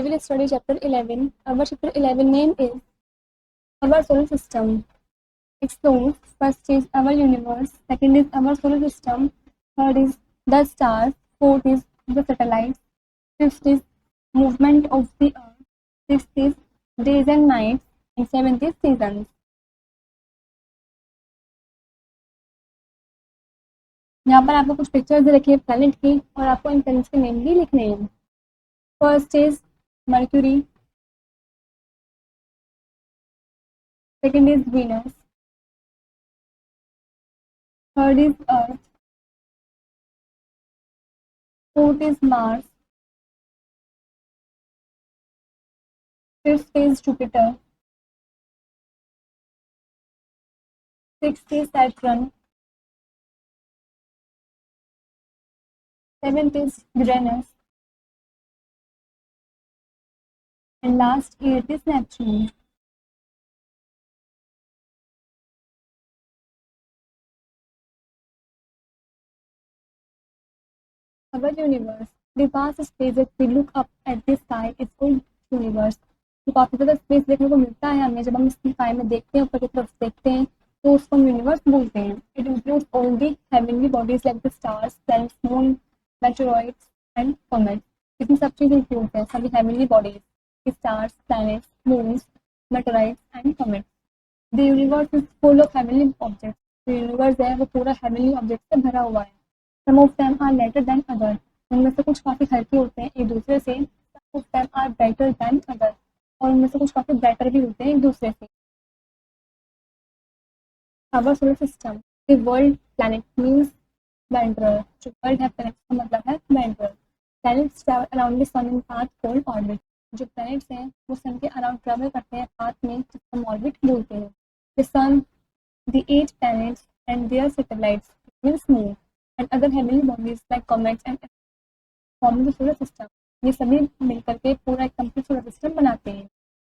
we will study chapter 11. Our chapter 11 name is our solar system. Explores. First is our universe. Second is our solar system. Third is the stars. Fourth is the satellites. Fifth is movement of the earth. Sixth is days and nights. And seventh is seasons. यहाँ पर आपको कुछ pictures दे रखी है planet की और आपको इन planets के नेम भी लिखने हैं. First is mercury. Second is Venus. Third is earth. Fourth is Mars. Fifth is Jupiter. Sixth is Saturn. Seventh is Uranus. and last eighth is Neptune. Our universe, the vast space that we look up at the sky is called universe. तो काफी ज़्यादा space देखने को मिलता है हमें जब हम स्काई में देखते हैं ऊपर की तरफ देखते हैं तो उसको हम यूनिवर्स बोलते हैं. It includes all the heavenly bodies like the stars, planets, moon, meteoroids and comets. इसमें सब चीज़ इंक्लूड है, सभी heavenly bodies, stars, planets, moons, meteorites, and comets. The universe is full of heavenly objects. जो universe है वो पूरा heavenly object से भरा हुआ है. Some of them are lighter than others. उनमें से कुछ काफी हल्के होते हैं एक दूसरे से. Some of them are brighter than others. और उनमें से कुछ काफी ब्राइटर भी होते हैं एक दूसरे से. Our solar system, the world planet means wanderer. जो वर्ल्ड है प्लैनेट का मतलब है wanderer. Planets travel around the sun in path called orbit. जो प्लैनेट्स हैं वो सन के अराउंड ट्रैवल करते हैं पाथ में जिसको हम ऑर्बिट बोलते हैं. The sun, the 8 planets and their satellites means moon and other heavenly bodies like comets and form the solar system. ये सभी मिलकर के पूरा एक कंप्लीट सोलर सिस्टम बनाते हैं.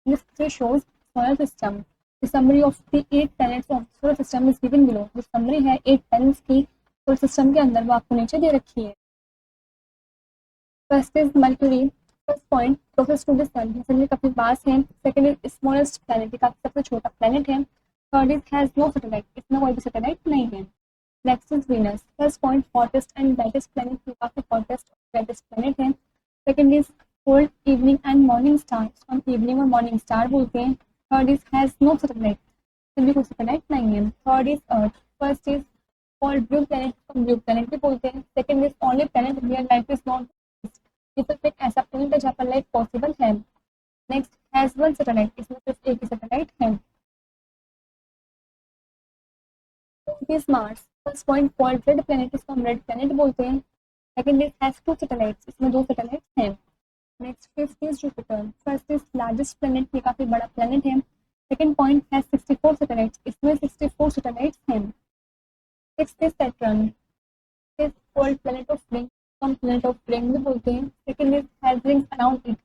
This picture shows solar system. The summary of the 8 planets of solar system is given below. जो summary है 8 प्लैनेट्स की सोलर सिस्टम के अंदर वो आपको नीचे दे रखी है. First is Mercury. First point closest to the sun, sun के काफी पास है. सेकंड इज स्मॉलेस्ट प्लैनेट, काफी सबसे छोटा प्लैनेट है. Third is has no satellite, इसमें कोई भी सैटेलाइट नहीं है. Next is Venus. First point hottest and brightest planet, काफी हॉटेस्ट और ब्राइटेस्ट प्लैनेट है. Second is called evening and morning star, हम इवनिंग और मॉर्निंग स्टार बोलते हैं. Third is has no satellite, इसमें भी कोई सैटेलाइट नहीं है. Third is earth. First is called blue planet, blue planet भी बोलते हैं. Second is only planet where life is not, ये सिर्फ एक ऐसा प्लैनेट है जहाँ पर लाइफ पॉसिबल है. नेक्स्ट हैज वन सैटेलाइट, इसमें सिर्फ एक ही सैटेलाइट है. Is Mars. First point called red planet, इसको हम रेड प्लैनेट बोलते हैं. सेकंड इज हैज 2 सैटेलाइट्स, इसमें 2 सैटेलाइट्स हैं. Next fifth is Jupiter. First is largest planet, ये काफी बड़ा प्लैनेट है. सेकंड पॉइंट हैज 64 सैटेलाइट्स, इसमें 64 सैटेलाइट्स हैं. Sixth is Saturn, is called planet of ring, हम प्लैनेट ऑफ रिंग भी बोलते हैं. Second is has rings around it,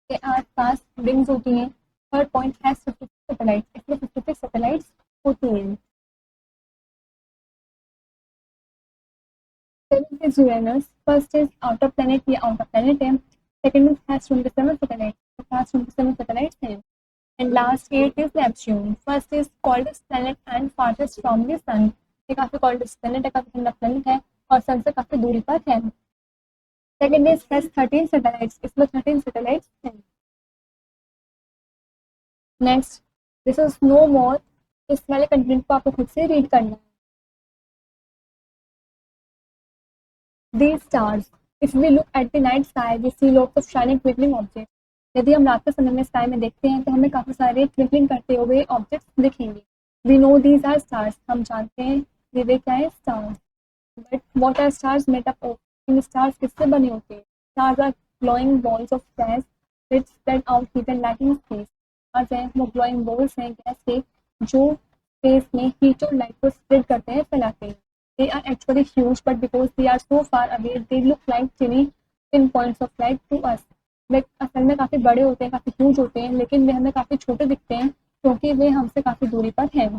के आसपास रिंग्स होती हैं. थर्ड पॉइंट हैज 56 सैटेलाइट्स, इसमें 56 सैटेलाइट्स होती हैं. Seventh is Uranus. First is outer planet, ये आउटर प्लैनेट है. सेकंड इज हैज 27 सैटेलाइट्स, इसके पास 27 सैटेलाइट्स हैं. And last eight is Neptune. First is coldest planet and farthest from the sun, ये काफी कॉल्डेस्ट प्लैनेट है, काफी ठंडा प्लैनेट है और सन से काफी दूरी पर है. सेकंड इज हैज 13 सैटेलाइट्स, इसमें 13 सैटेलाइट्स हैं. नेक्स्ट, दिस इज नो मोर, इस वाले कंटेंट को आपको खुद से रीड करना है. These stars, if we look at the night sky, we see lots of shining twinkling objects. यदि हम रात के समय में स्काई में देखते हैं तो हमें काफी सारे ट्विंकलिंग करते हुए ऑब्जेक्ट्स दिखेंगे. We know these are stars, हम जानते हैं ये वे क्या है, stars. But what are stars made up of? In stars किससे बने होते हैं? Stars are glowing balls of gas which spread out heat and light in space. Stars हैं वो glowing balls हैं गैस के जो स्पेस में हीट और लाइट को स्प्रेड करते हैं, फैलाते हैं. They are actually huge, but because they are so far away, they look like tiny pinpoints of light to us. वे असल में काफी बड़े होते हैं, काफी ह्यूज होते हैं, लेकिन वे हमें काफी छोटे दिखते हैं क्योंकि वे हमसे काफी दूरी पर हैं.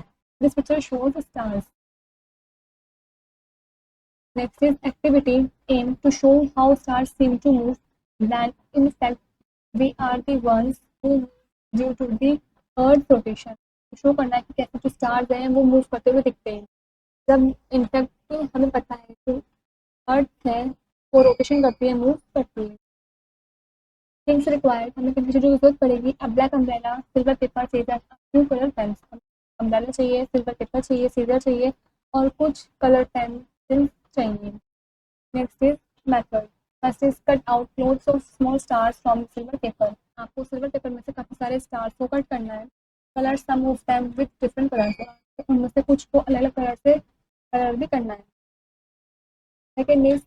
This picture shows stars. Next is activity, aim to show how stars seem to move. Then in fact, we are the ones who due to the earth rotation. Show करना है कि कैसे जो स्टार्स हैं वो मूव करते हुए दिखते हैं। जब इनफैक्ट हमें पता है कि अर्थ है वो रोटेशन करती है, मूव करती है। थिंग्स रिक्वायर्ड, हमें किन चीज़ों की जरूरत पड़ेगी। A black umbrella, silver paper, scissor, blue colour pen. Umbrella चाहिए, सिल्वर पेपर चाहिए, सीजर चाहिए और कुछ कलर पेंसिल चाहिए। Next is method. First is cut out clothes of small stars from silver paper. आपको सिल्वर पेपर में से काफ़ी सारे स्टार्स को कट करना है। Colour some of them with different colours, उनमें से कुछ को अलग अलग कलर से कलर भी करना है। Second is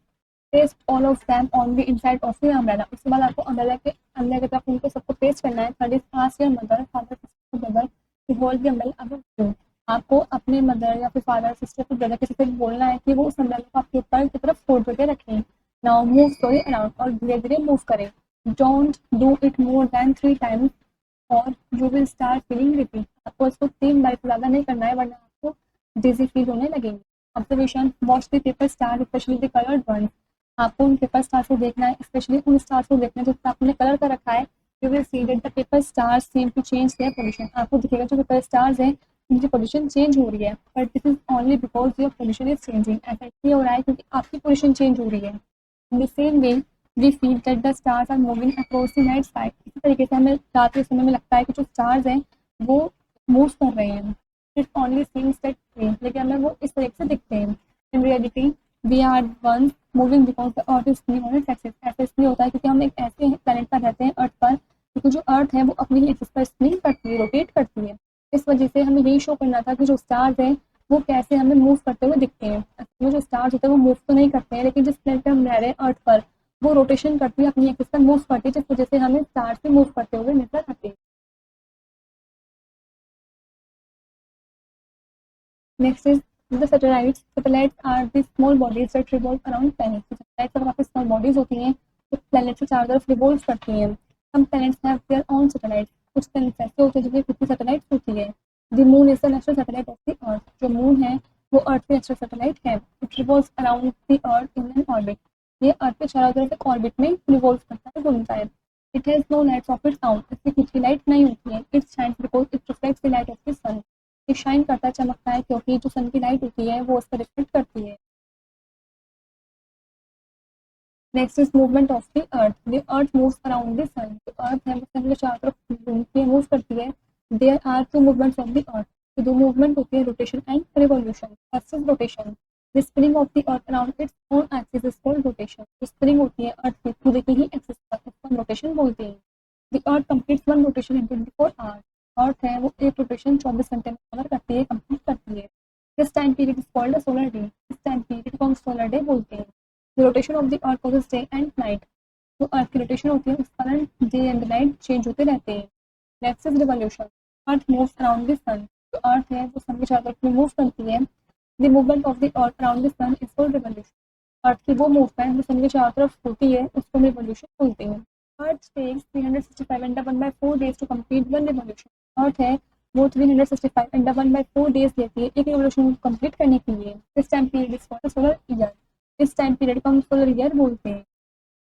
paste all of them on the inside of the umbrella. उसके बाद आपको अम्ब्रेला के अंदर की तरफ उनको सबको पेस्ट करना है। Third is ask your mother, father, sister, brother to hold the umbrella above you. आपको अपने मदर या फिर फादर, सिस्टर, फिर ब्रदर किसी से बोलना है कि वो उस अम्ब्रेला को आपके ऊपर की तरफ फोल्ड करके रखें। नाउ मूव स्लोली अराउंड, और धीरे धीरे मूव करें। Don't do it more than 3 times और you will start feeling repeat. आपको इसको 3 बार से ज़्यादा नहीं करना है वरना आपको डिजी फील होने लगेंगे। Observation, watch the paper star specially the coloured one. आपको उन पेपर स्टार्स को देखना है, स्पेशली उन स्टार्स को देखना है जो आपने कलर कर रखा है। You will see that the paper stars seem to change their position. आपको दिखेगा जो पेपर स्टार्स हैं उनकी पोजीशन चेंज हो रही है, but this is only because your position is changing. ऐसा इसलिए हो रहा है क्योंकि आपकी पोजीशन चेंज हो रही है। In the same way we feel that the stars are moving across the night sky. इसी तरीके से हमें रात के समय में लगता है कि जो स्टार्स हैं वो मूव कर रहे हैं। It only seems that way, लेकिन हमें वो इस तरीके से दिखते हैं। In reality we are one moving because the earth is spinning on its axis. ऐसा इसलिए होता है क्योंकि हम एक ऐसे प्लैनेट पर रहते हैं अर्थ पर, क्योंकि जो अर्थ है वो अपनी ही एक्सिस पर स्पिनिंग करती है, रोटेट करती है। इस वजह से हमें यही शो करना था कि जो स्टार्स हैं वो कैसे हमें मूव करते हुए दिखते हैं। असल में जो स्टार्स होते हैं वो मूव तो नहीं करते हैं, लेकिन जिस प्लेनेट पर हम रह रहे हैं अर्थ पर, वो रोटेशन करती है, अपनी एक्सिस पर मूव करती है, जिस वजह से हमें स्टार्स भी मूव करते हुए नजर आते हैं। Next is the satellites. Satellites are the small bodies that revolve around planets. Satellites काफी स्मॉल बॉडीज होती हैं जो प्लैनेट के चारों तरफ रिवॉल्व करती हैं। Some planets have their own satellites. कुछ प्लैनेट्स ऐसे होते हैं जिनकी खुद की सैटेलाइट्स होती है। The moon is the natural satellite of the earth. जो मून है वो अर्थ की नेचुरल सैटेलाइट है। It revolves around the earth in an orbit. ये अर्थ के चारों तरफ एक ऑर्बिट में रिवॉल्व करता है, घूमता है। It has no lights of its own. इसकी खुद की लाइट नहीं होती है। It shines because it reflects the light of the sun. ये शाइन करता है, चमकता है, क्योंकि जो सन की लाइट होती है वो उस पर रिफ्लेक्ट करती है। Next is movement of the earth moves around the sun. जो अर्थ है वो सन के चारों तरफ घूमती है, मूव करती है। There are two movements of the earth. तो दो मूवमेंट होती है, rotation and revolution. First is rotation. The spinning of the earth around its own axis is called rotation. जो स्पिनिंग होती है अर्थ की खुद की ही एक्सिस पर, उसको हम रोटेशन बोलते हैं। The earth completes one rotation in 24 hours. Earth है वो एक रोटेशन 24 घंटे में कवर करती है, कंप्लीट करती है। This time period is called a solar day. इस टाइम पीरियड को हम सोलर डे बोलते हैं। The rotation of the earth causes day and night. जो अर्थ की रोटेशन होती है उस कारण डे एंड नाइट चेंज होते रहते हैं। Next is revolution. Earth moves around the sun. जो अर्थ है वो सन के चारों तरफ मूव करती है। The movement of the earth around the sun is called revolution. Earth की वो मूवमेंट जो सन के चारों तरफ होती है उसको हम रिवॉल्यूशन बोलते हैं। अर्थ takes 365 and 1/4 days to complete one revolution. अर्थ है वो 365 and 1/4 days लेती है एक रिवोल्यूशन कंप्लीट करने के लिए। इस time period is called solar year. इस टाइम पीरियड को हम सोलर ईयर बोलते हैं।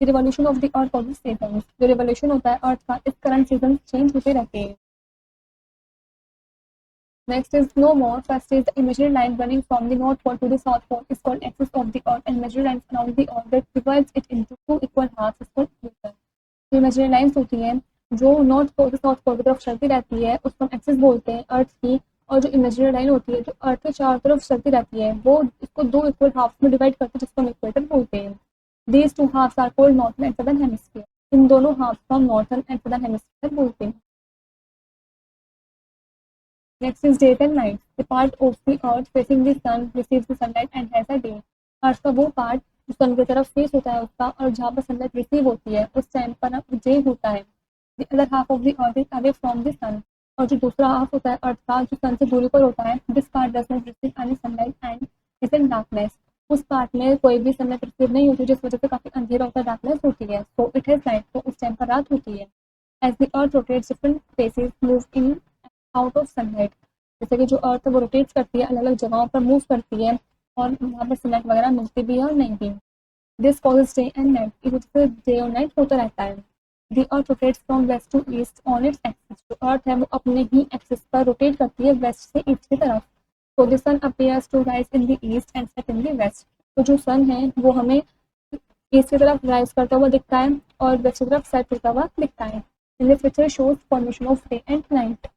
The revolution of the earth causes seasons. जो रिवोल्यूशन होता है अर्थ का, इस करंट सीजन चेंज होते रहते हैं। Next is no more. First is the imaginary line running from the north pole to the south pole is called axis of the earth, and imaginary lines around the earth that divides it into two equal halves is called equator. जो imaginary lines होती हैं जो north pole से south pole की तरफ चलती रहती है उसको हम एक्सिस बोलते हैं अर्थ की। और जो इमेजिनरी लाइन होती है जो अर्थ के चारों तरफ चलती रहती है वो इसको दो इक्वल हाफ्स में डिवाइड करते हैं, जिसको हम इक्वेटर बोलते हैं। These two halves are called northern and southern hemisphere. इन दोनों हाफ्स को हम नॉर्थन एंड सदर्न हेमिस्फीयर बोलते हैं। Next is day and night. The part of the earth facing the sun receives the sunlight and has a day. Earth का वो part जो सन की तरफ फेस होता है उसका, और जहाँ पर सनलाइट रिसीव होती है उस टाइम पर डे होता है। The other half of the earth is away from the sun. और जो दूसरा हाफ होता है अर्थ का जो सन से दूरी पर होता है, this part does not receive any sunlight and is in darkness. उस पार्ट में कोई भी सनलाइट रिसीव नहीं होती, जिस वजह से काफी अंधेरा होता है, डार्कनेस होती है। So it has night. तो उस टाइम पर रात होती है। As the earth rotates different faces move in out of sunlight. जैसे कि जो अर्थ है वो रोटेट करती है, अलग अलग जगहों पर मूव करती है और वहाँ पर सनलाइट वगैरह मिलती भी है और नहीं भी। This causes day and night. इस वजह से डे और नाइट होता रहता है। The earth rotates from west to east on its axis, जो अर्थ है वो अपने ही एक्सिस पर रोटेट करती है वेस्ट से ईस्ट की तरफ। तो the sun appears to rise in the east and set in the west, तो जो सन है वो हमें ईस्ट की तरफ राइज करता हुआ दिखता है और वेस्ट की तरफ सेट होता हुआ दिखता है। In this picture shows formation of day and night.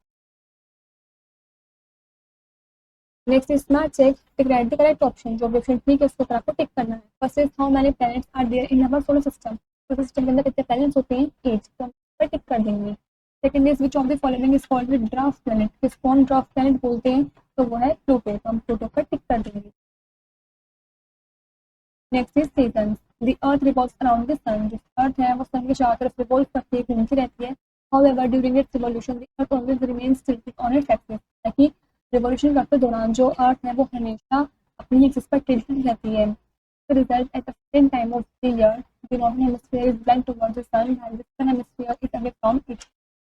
Next is smart check, tick right the correct option, जो ऑप्शन ठीक है उसको तरफ को टिक करना है। First is how many planets are there in our solar system, solar system के अंदर कितने प्लैनेट्स होते हैं, 8, तो हम पर टिक कर देंगे। Second is which of the following is called the dwarf planet, किसको हम ड्वार्फ प्लैनेट बोलते हैं, तो वो है प्लूटो, तो हम प्लूटो पर टिक कर देंगे। Next is season, the earth revolves around the sun, जो अर्थ है वो सन के चारों तरफ रिवॉल्व करती है, घूमती रहती है। However during its revolution the earth always remains tilted on its axis, ताकि रिवॉल्यूशन करते दौरान जो अर्थ है वो हमेशा अपनी एक्सिस पर टिल्टेड रहती है। The result at a certain time of the year, the northern hemisphere is bent towards the sun while the southern hemisphere is away from it.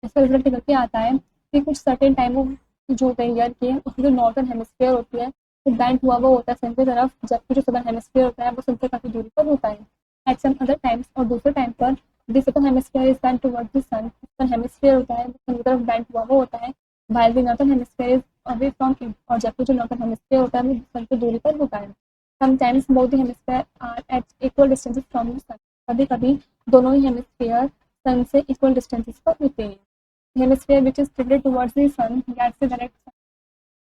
इसका रिजल्ट निकल के आता है कि कुछ सर्टेन टाइम ऑफ जो होते हैं ईयर के, उसमें जो नॉर्दर्न हेमिस्फीयर होती है वो बेंट हुआ वो होता है सन की तरफ, जबकि जो सदर्न हेमिस्फीयर होता है वो सन से काफ़ी दूरी पर होता है। एट सम अदर टाइम्स, और दूसरे टाइम पर the southern hemisphere is bent towards the sun, southern hemisphere होता है वो सन की तरफ बेंट हुआ वो होता है, while the northern hemisphere is away from it, और जबकि जो नॉर्दर्न हेमिस्फीयर होता है वो सन से दूरी पर होता है। Sometimes both the hemisphere are at equal distances from the sun, कभी कभी दोनों ही हेमिस्फीयर सन से इक्वल डिस्टेंसेस पर होते हैं। Hemisphere which is tilted towards the sun gets the direct sun,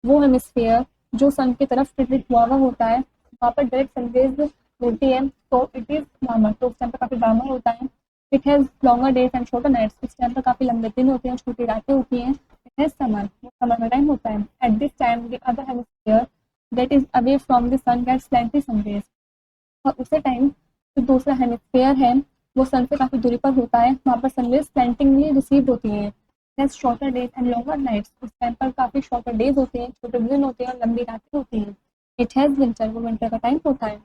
वो हेमिस्फीयर जो सन की तरफ tilted हुआ हुआ होता है वहाँ पर डायरेक्ट सनरेज मिलती है, तो इट इज वार्मर, तो उस टाइम पर काफ़ी वार्मर होता है। It has longer days and shorter nights, उस टाइम पर काफ़ी लंबे दिन होते हैं, छोटी रातें होती हैं। इट हैज़ समर, वो समर का टाइम होता है। At this time the other hemisphere that is away from the sun gets slantly sunrays, और उसी टाइम जो दूसरा हेमिस्फीयर है वो सन से काफ़ी दूरी पर होता है, वहाँ पर सनरेज स्लैंटिंगली रिसीव होती हैं। Has shorter days and longer nights, उस टाइम पर काफ़ी शॉर्टर डेज होते हैं, छोटे दिन होते हैं और लंबी रातें होती हैं। इट हैज़ विंटर, वो विंटर का टाइम होता है।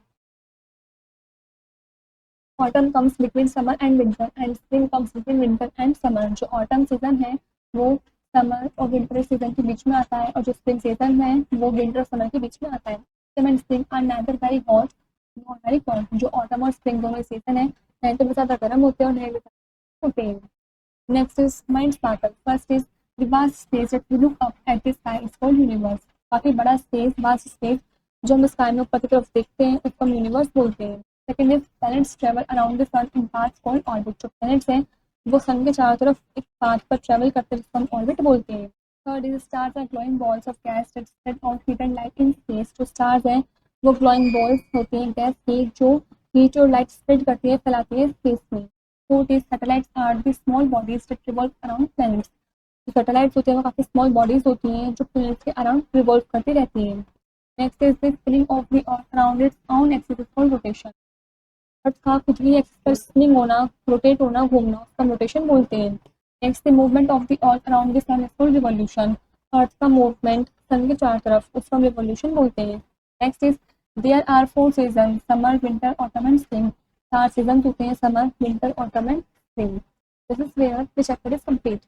Autumn comes between summer and winter and spring comes between winter and summer, जो ऑटम सीजन है वो समर और विंटर सीजन के बीच में आता है, और जो स्प्रिंग सीजन है वो विंटर और समर के बीच में आता है। Autumn and spring are neither very hot not very cold, जो ऑटम और स्प्रिंग दोनों सीजन है नहीं तो ज़्यादा गर्म होते हैं और नहीं तो होते हैं। Next is mind sparkle, first is the vast space that we look up at the sky is called universe, काफ़ी बड़ा स्पेस, वास्ट स्पेस जो हम स्काई में ऊपर की तरफ देखते हैं उसको हम यूनिवर्स बोलते हैं। Second is planets travel around the sun in paths called orbit, जो प्लैनेट्स हैं वो सन के चारों तरफ एक पाथ पर ट्रैवल करते हैं जिसको हम ऑर्बिट बोलते हैं। Third is stars are glowing balls of gas that spread out heat and light in space, जो स्टार्स हैं वो ग्लोइंग बॉल्स होती हैं गैस की जो हीट और लाइट स्प्रेड करती है, फैलाती है स्पेस में। Fourth is satellites are the small bodies that revolve around planets, जो सैटेलाइट्स होती हैं वो काफ़ी स्मॉल बॉडीज होती हैं जो प्लैनेट्स के अराउंड रिवॉल्व करती रहती हैं। Next is the spinning of the earth around its own axis is called rotation, earth का खुद ही एक्सिस पर स्पिनिंग होना, रोटेट होना, घूमना, उसका रोटेशन बोलते हैं। Next the movement of the earth around the sun is called revolution, earth का मूवमेंट सन के चारों तरफ उसको हम रिवॉल्यूशन बोलते हैं। Next is there are 4 season, summer winter autumn and spring, 4 season होते हैं, summer winter autumn and spring. This is where the chapter is complete.